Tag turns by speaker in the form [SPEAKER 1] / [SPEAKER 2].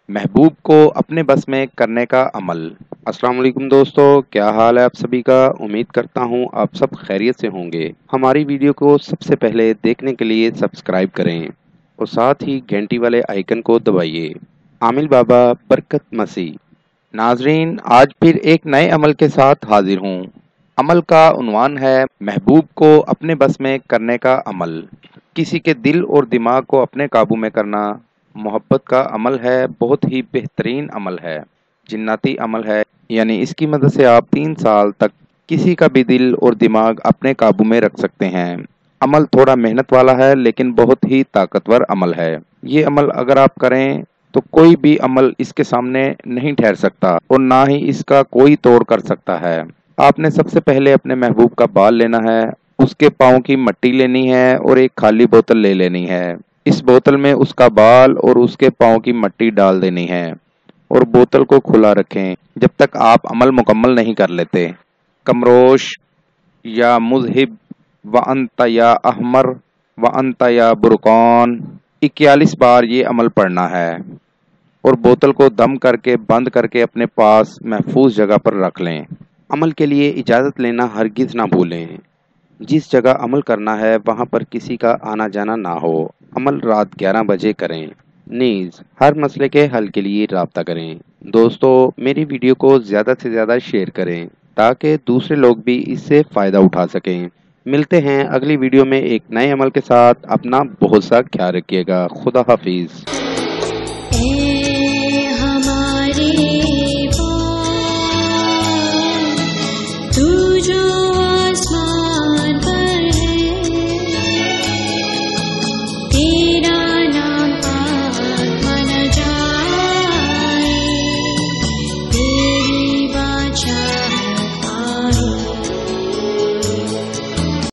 [SPEAKER 1] महबूब को अपने बस में करने का अमल। अस्सलाम वालेकुम दोस्तों, क्या हाल है आप सभी का। उम्मीद करता हूँ आप सब खैरियत से होंगे। हमारी वीडियो को सबसे पहले देखने के लिए सब्सक्राइब करें और साथ ही घंटी वाले आइकन को दबाइए। आमिल बाबा बरकत मसीह। नाजरीन, आज फिर एक नए अमल के साथ हाजिर हूँ। अमल का उन्वान है महबूब को अपने बस में करने का अमल। किसी के दिल और दिमाग को अपने काबू में करना मोहब्बत का अमल है, बहुत ही बेहतरीन अमल है, जिन्नाती अमल है। यानी इसकी मदद से आप 3 साल तक किसी का भी दिल और दिमाग अपने काबू में रख सकते हैं। अमल थोड़ा मेहनत वाला है लेकिन बहुत ही ताकतवर अमल है। ये अमल अगर आप करें तो कोई भी अमल इसके सामने नहीं ठहर सकता और ना ही इसका कोई तोड़ कर सकता है। आपने सबसे पहले अपने महबूब का बाल लेना है, उसके पाँव की मट्टी लेनी है और एक खाली बोतल ले लेनी है। इस बोतल में उसका बाल और उसके पाँव की मट्टी डाल देनी है और बोतल को खुला रखें जब तक आप अमल मुकम्मल नहीं कर लेते। कमरोश या मुज़हिब व अंत या अहमर व अंत या बुरकान 41 बार ये अमल पढ़ना है और बोतल को दम करके बंद करके अपने पास महफूज जगह पर रख लें। अमल के लिए इजाज़त लेना हरगिज़ ना भूलें। जिस जगह अमल करना है वहां पर किसी का आना जाना ना हो। अमल रात 11 बजे करें। नीज हर मसले के हल के लिए राब्ता करें। दोस्तों, मेरी वीडियो को ज़्यादा से ज़्यादा शेयर करें ताकि दूसरे लोग भी इससे फ़ायदा उठा सकें। मिलते हैं अगली वीडियो में एक नए अमल के साथ। अपना बहुत सा ख्याल रखिएगा। खुदा हाफिज़।